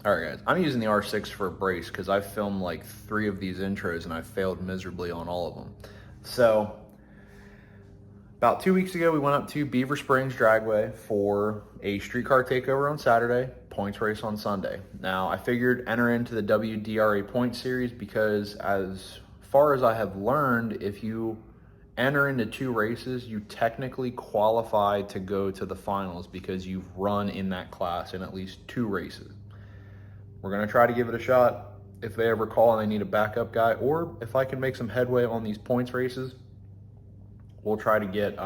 All right, guys, I'm using the R6 for a brace because I've filmed like 3 of these intros and I failed miserably on all of them. So about 2 weeks ago, we went up to Beaver Springs Dragway for a streetcar takeover on Saturday, points race on Sunday. Now, I figured enter into the WDRA point series because as far as I have learned, if you enter into 2 races, you technically qualify to go to the finals because you've run in that class in at least 2 races. We're gonna try to give it a shot if they ever call and they need a backup guy, or if I can make some headway on these points races, we'll try to get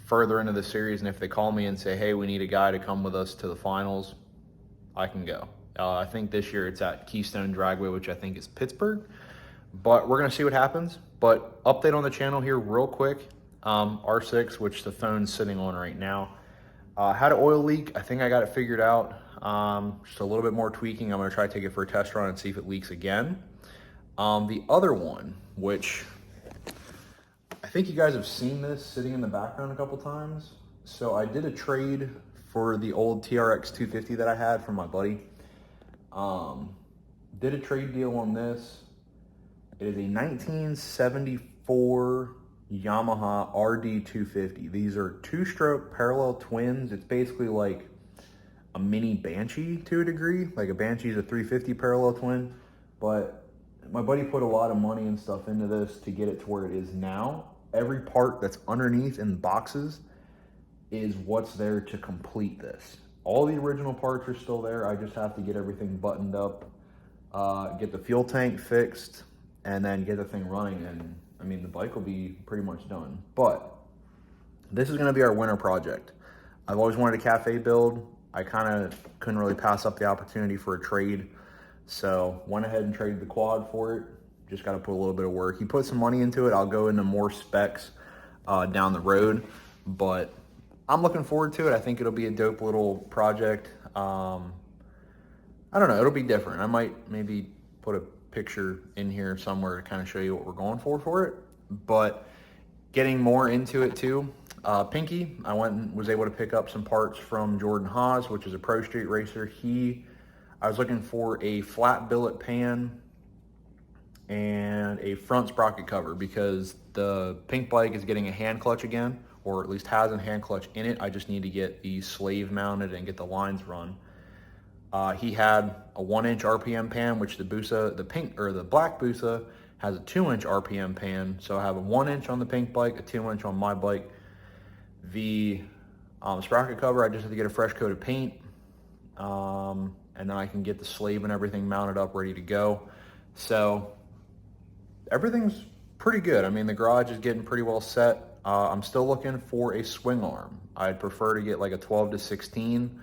further into the series, and if they call me and say, hey, we need a guy to come with us to the finals, I can go. I think this year it's at Keystone Dragway, which I think is Pittsburgh, but we're gonna see what happens. But update on the channel here real quick. R6, which the phone's sitting on right now, had an oil leak. I think I got it figured out. Just a little bit more tweaking. I'm gonna try to take it for a test run and see if it leaks again. The other one, which I think you guys have seen this sitting in the background a couple times. So I did a trade for the old TRX 250 that I had from my buddy. Did a trade deal on this. It is a 1974 Yamaha RD 250. These are 2-stroke parallel twins. It's basically like a mini Banshee to a degree. Like a Banshee is a 350 parallel twin, but my buddy put a lot of money and stuff into this to get it to where it is now. Every part that's underneath in boxes is what's there to complete this. All the original parts are still there. I just have to get everything buttoned up, get the fuel tank fixed, and then get the thing running. And I mean, the bike will be pretty much done. But this is gonna be our winter project. I've always wanted a cafe build. I kind of couldn't really pass up the opportunity for a trade. So went ahead and traded the quad for it. Just got to put a little bit of work. He put some money into it. I'll go into more specs down the road, but I'm looking forward to it. I think it'll be a dope little project. I don't know, it'll be different. I might maybe put a picture in here somewhere to kind of show you what we're going for it, but getting more into it too. Pinky, I went and was able to pick up some parts from Jordan Haas, which is a pro street racer. I was looking for a flat billet pan and a front sprocket cover because the pink bike is getting a hand clutch again, or at least has a hand clutch in it. I just need to get the slave mounted and get the lines run. He had a 1-inch RPM pan, which the Busa, the black Busa has a 2-inch RPM pan. So I have a 1-inch on the pink bike, a 2-inch on my bike. The sprocket cover, I just have to get a fresh coat of paint, and then I can get the sleeve and everything mounted up, ready to go. So everything's pretty good. I mean, the garage is getting pretty well set. I'm still looking for a swing arm. I'd prefer to get like a 12 to 16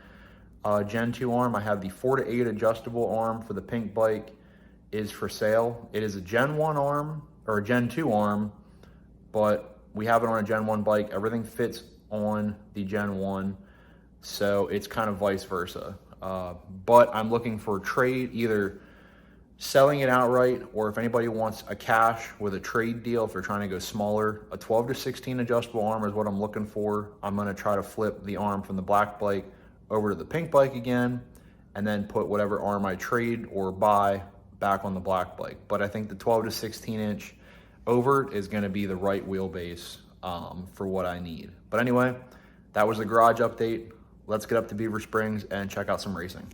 Gen 2 arm. I have the 4 to 8 adjustable arm for the pink bike is for sale. It is a Gen 1 arm or a Gen 2 arm, but we have it on a Gen 1 bike. Everything fits on the Gen 1, so it's kind of vice versa. But I'm looking for a trade, either selling it outright, or if anybody wants a cash with a trade deal, if they're trying to go smaller, a 12 to 16 adjustable arm is what I'm looking for. I'm gonna try to flip the arm from the black bike over to the pink bike again, and then put whatever arm I trade or buy back on the black bike. But I think the 12 to 16 inch over is gonna be the right wheelbase for what I need. But anyway, that was the garage update. Let's get up to Beaver Springs and check out some racing.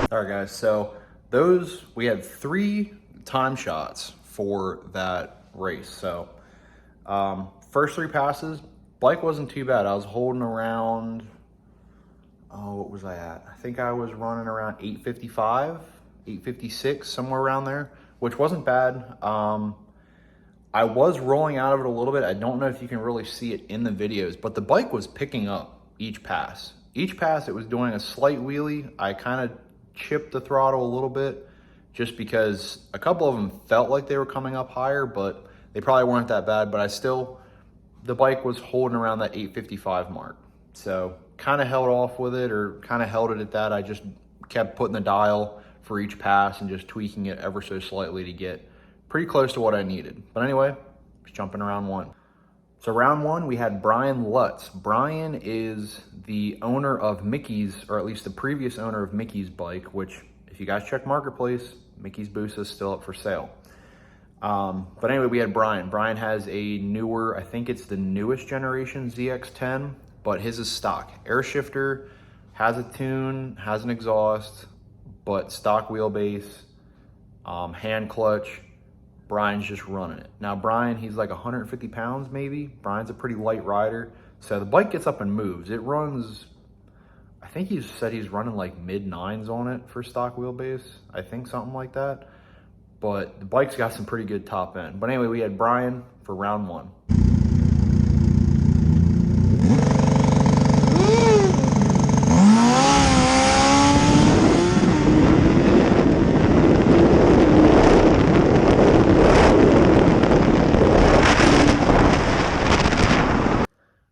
All right, guys, so we had 3 time shots for that race. So first 3 passes, bike wasn't too bad. I was holding around oh, what was I at? I think I was running around 855, 856, somewhere around there, which wasn't bad. I was rolling out of it a little bit. I don't know if you can really see it in the videos, but the bike was picking up each pass. Each pass, it was doing a slight wheelie. I kind of chipped the throttle a little bit just because a couple of them felt like they were coming up higher, but they probably weren't that bad. But the bike was holding around that 855 mark. So kind of held off with it, or kind of held it at that. I just kept putting the dial for each pass and just tweaking it ever so slightly to get pretty close to what I needed. But anyway, just jumping around one. So round one, we had Brian Lutz. Brian is the owner of Mickey's, or at least the previous owner of Mickey's bike, which if you guys check Marketplace, Mickey's Busa is still up for sale. But anyway, we had Brian. Brian has a newer, I think it's the newest generation ZX10, but his is stock. Air shifter, has a tune, has an exhaust, but stock wheelbase, hand clutch. Brian's just running it. Now Brian, he's like 150 pounds maybe. Brian's a pretty light rider. So the bike gets up and moves. It runs, I think he said he's running like mid-9s on it for stock wheelbase. I think something like that. But the bike's got some pretty good top end. But anyway, we had Brian for round one.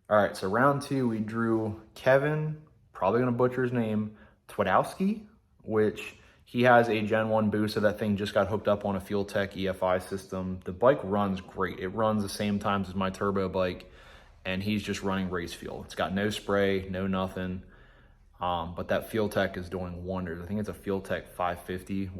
All right, so round two, we drew Kevin, probably gonna butcher his name, Twidowski, which he has a Gen 1 Busa. That thing just got hooked up on a Fuel Tech EFI system. The bike runs great. It runs the same times as my turbo bike, and he's just running race fuel. It's got no spray, no nothing, but that Fuel Tech is doing wonders. I think it's a Fuel Tech 550,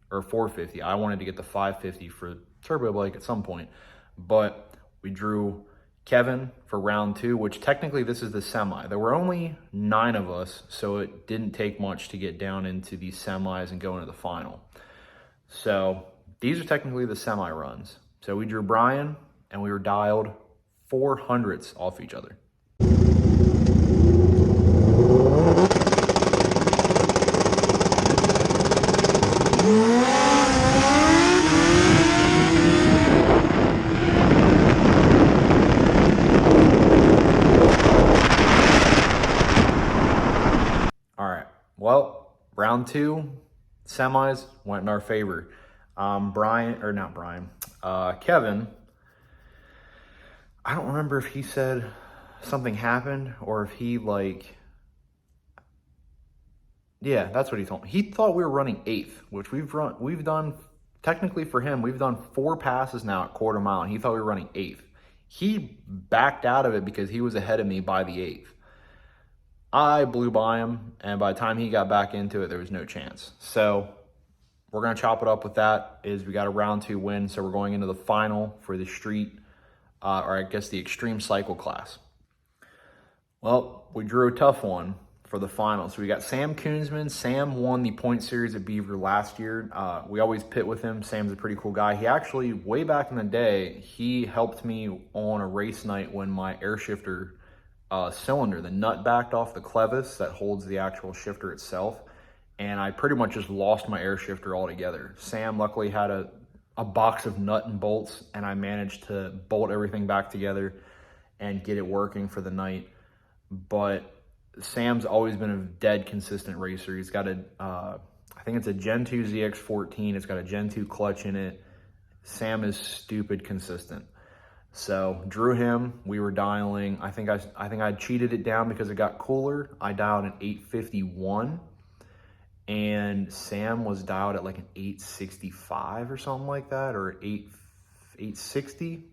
or 450. I wanted to get the 550 for turbo bike at some point, but we drew Kevin for round two, which technically this is the semi. There were only 9 of us, so it didn't take much to get down into these semis and go into the final. So these are technically the semi runs. So we drew Brian, and we were dialed 400ths off each other. Well, round two, semis went in our favor. Kevin, I don't remember if he said something happened or if he yeah, that's what he told me. He thought we were running 8th, which we've done, technically for him, we've done 4 passes now at quarter mile, and he thought we were running 8th. He backed out of it because he was ahead of me by the 8th. I blew by him, and by the time he got back into it, there was no chance. So we're going to chop it up with that. We got a round 2 win, so we're going into the final for the street, or I guess the extreme cycle class. Well, we drew a tough one for the final. So we got Sam Koonsman. Sam won the point series at Beaver last year. We always pit with him. Sam's a pretty cool guy. He actually, way back in the day, he helped me on a race night when my air shifter cylinder, the nut backed off the clevis that holds the actual shifter itself, and I pretty much just lost my air shifter altogether. Sam luckily had a box of nut and bolts, and I managed to bolt everything back together and get it working for the night. But Sam's always been a dead consistent racer. He's got I think it's a Gen 2 ZX14. It's got a Gen 2 clutch in it. Sam is stupid consistent. So drew him. We were dialing. I think I cheated it down because it got cooler. I dialed an 851, and Sam was dialed at like an 865 or something like that, or 860.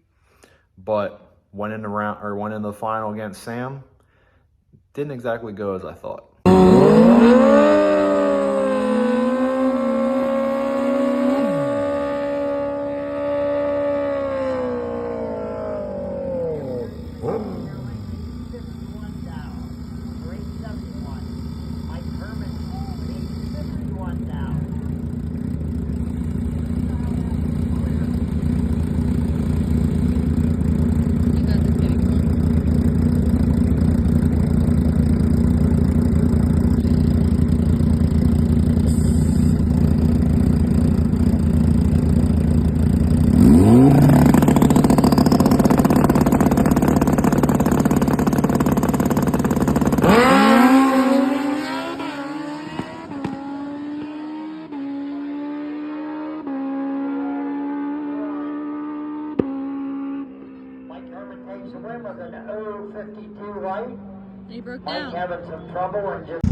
But went in the final against Sam. Didn't exactly go as I thought. down. Having some trouble and just...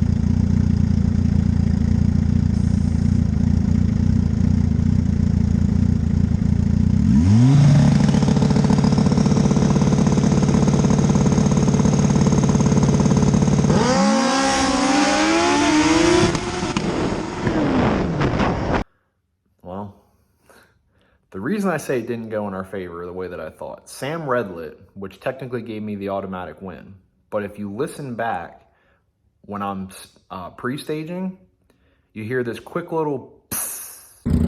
Well, the reason I say it didn't go in our favor the way that I thought, Sam redlit, which technically gave me the automatic win. But if you listen back when I'm pre-staging, you hear this quick little psst.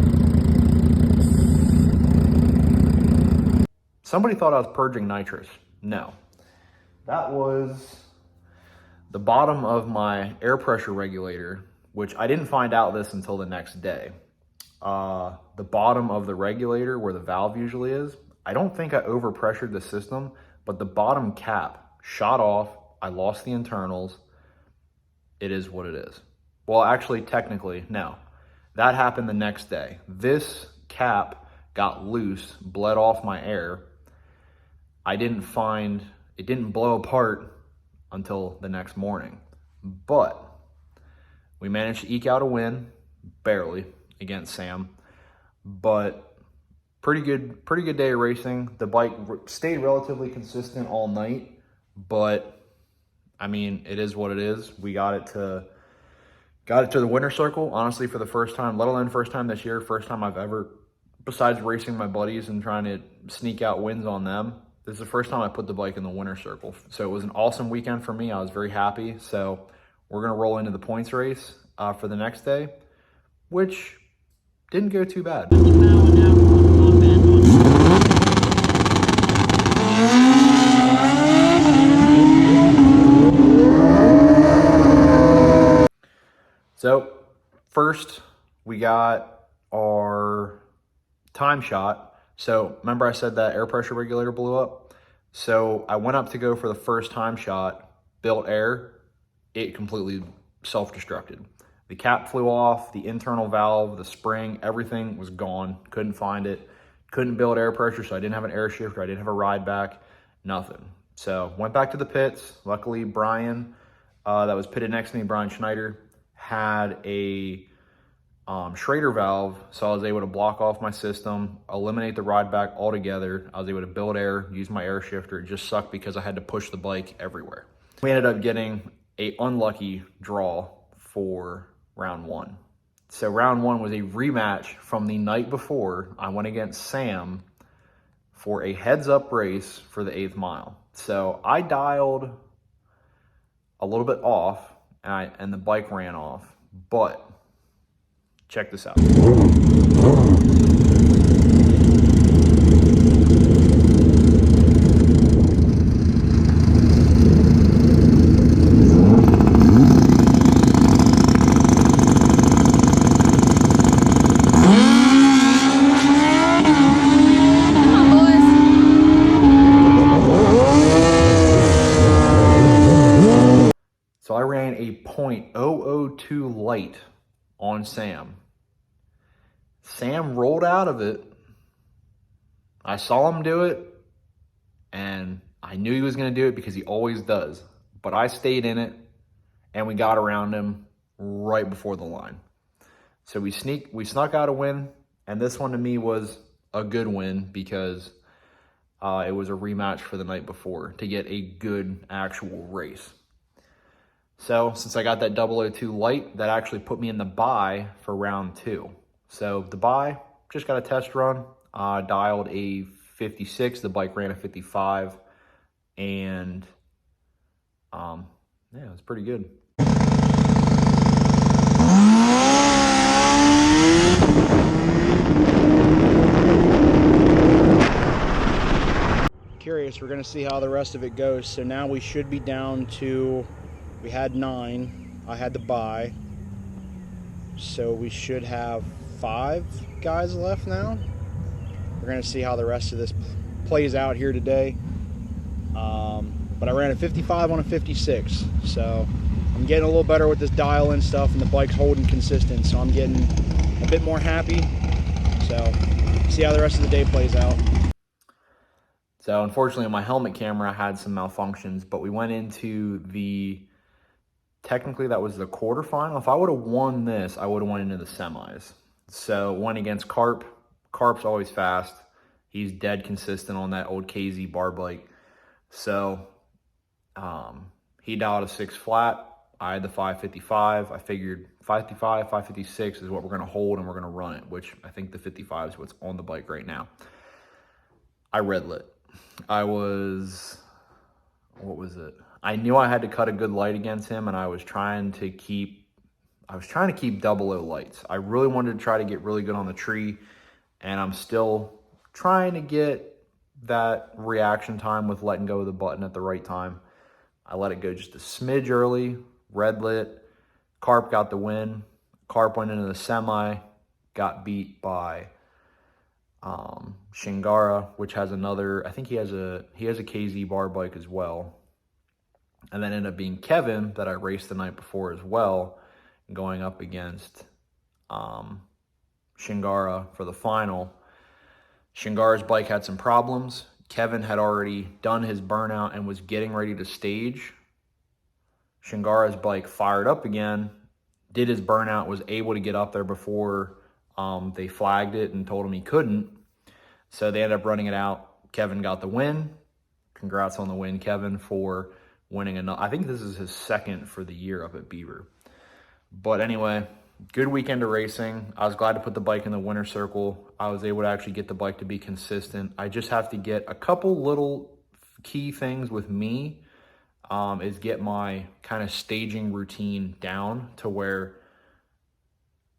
Somebody thought I was purging nitrous. No. That was the bottom of my air pressure regulator, which I didn't find out this until the next day. The bottom of the regulator where the valve usually is, I don't think I overpressured the system, but the bottom cap shot off. I lost the internals. It is what it is. Well, actually, technically, no. That happened the next day. This cap got loose, bled off my air. It didn't blow apart until the next morning. But we managed to eke out a win, barely, against Sam. But pretty good day of racing. The bike stayed relatively consistent all night, but I mean, it is what it is. We got it to the winner's circle, honestly, for the first time, let alone first time this year, first time I've ever, besides racing my buddies and trying to sneak out wins on them, this is the first time I put the bike in the winner's circle. So it was an awesome weekend for me. I was very happy. So we're going to roll into the points race for the next day, which didn't go too bad. So first we got our time shot. So remember I said that air pressure regulator blew up? So I went up to go for the first time shot, built air, it completely self-destructed. The cap flew off, the internal valve, the spring, everything was gone. Couldn't find it. Couldn't build air pressure, so I didn't have an air shifter. I didn't have a ride back, nothing. So went back to the pits. Luckily, Brian, that was pitted next to me, Brian Schneider, had a Schrader valve, so I was able to block off my system, eliminate the ride back altogether. I was able to build air, use my air shifter. It just sucked because I had to push the bike everywhere. We ended up getting an unlucky draw for round one. So round one was a rematch from the night before. I went against Sam for a heads-up race for the 8th mile. So I dialed a little bit off, and the bike ran off. But check this out. So I ran a .002 light on Sam. Sam rolled out of it. I saw him do it, and I knew he was going to do it because he always does. But I stayed in it, and we got around him right before the line. So we snuck out a win, and this one to me was a good win because it was a rematch for the night before to get a good actual race. So since I got that 002 light, that actually put me in the bye for round two. So the bye, just got a test run, dialed a 56, the bike ran a 55, and yeah, it was pretty good. Curious, we're gonna see how the rest of it goes. So now we should be down to, we had 9, I had the bye, so we should have 5 guys left now. We're gonna see how the rest of this plays out here today. But I ran a 55 on a 56, so I'm getting a little better with this dial and stuff, and the bike's holding consistent, so I'm getting a bit more happy. So see how the rest of the day plays out. So unfortunately my helmet camera had some malfunctions, but we went into the technically that was the quarterfinal. If I would have won this, I would have went into the semis. So went against Carp. Carp's always fast. He's dead consistent on that old KZ bar bike. So he dialed a 6 flat. I had the 555. I figured 555, 556 is what we're going to hold and we're going to run it, which I think the 55 is what's on the bike right now. I red lit. What was it? I knew I had to cut a good light against him, and I was trying to keep 00 lights. I really wanted to try to get really good on the tree, and I'm still trying to get that reaction time with letting go of the button at the right time. I let it go just a smidge early, red lit. Carp got the win. Carp went into the semi, got beat by Shingara, which has another, I think he has a KZ bar bike as well. And then ended up being Kevin that I raced the night before as well, going up against Shingara for the final. Shingara's bike had some problems. Kevin had already done his burnout and was getting ready to stage. Shingara's bike fired up again, did his burnout, was able to get up there before they flagged it and told him he couldn't. So they ended up running it out. Kevin got the win. Congrats on the win, Kevin, for winning another. I think this is his second for the year up at Beaver. But anyway, good weekend of racing. I was glad to put the bike in the winner's circle. I was able to actually get the bike to be consistent. I just have to get a couple little key things with me, is get my kind of staging routine down to where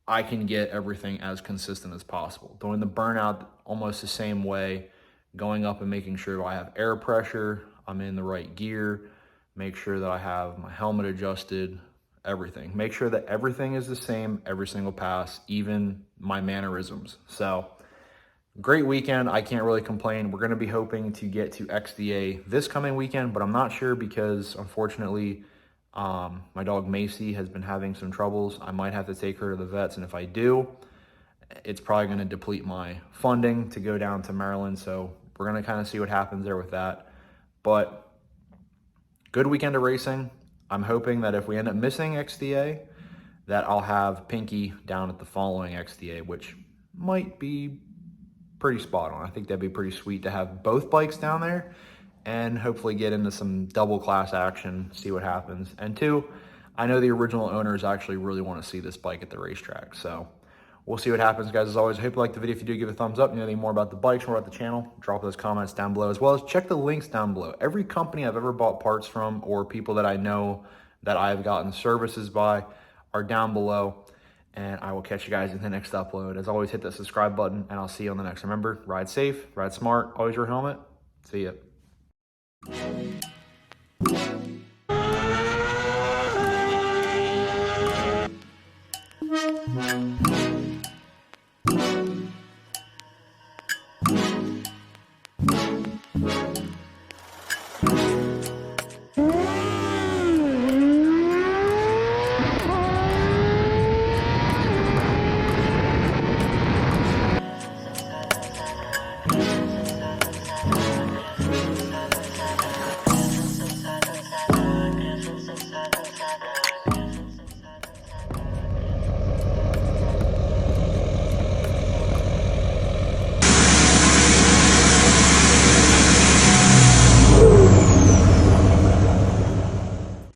I can get everything as consistent as possible. Doing the burnout almost the same way, going up and making sure I have air pressure, I'm in the right gear, make sure that I have my helmet adjusted, everything. Make sure that everything is the same every single pass, even my mannerisms. So great weekend. I can't really complain. We're going to be hoping to get to XDA this coming weekend, but I'm not sure because unfortunately my dog Macy has been having some troubles. I might have to take her to the vets, and if I do, it's probably going to deplete my funding to go down to Maryland. So we're going to kind of see what happens there with that. But good weekend of racing. I'm hoping that if we end up missing XDA, that I'll have Pinky down at the following XDA, which might be pretty spot on. I think that'd be pretty sweet to have both bikes down there and hopefully get into some double class action, see what happens. And two, I know the original owners actually really want to see this bike at the racetrack. So we'll see what happens, guys. As always, I hope you like the video. If you do, give it a thumbs up. You know anything more about the bikes, more about the channel, drop those comments down below, as well as check the links down below. Every company I've ever bought parts from or people that I know that I've gotten services by are down below. And I will catch you guys in the next upload. As always, hit that subscribe button, and I'll see you on the next. Remember, ride safe, ride smart, always wear a helmet. See ya.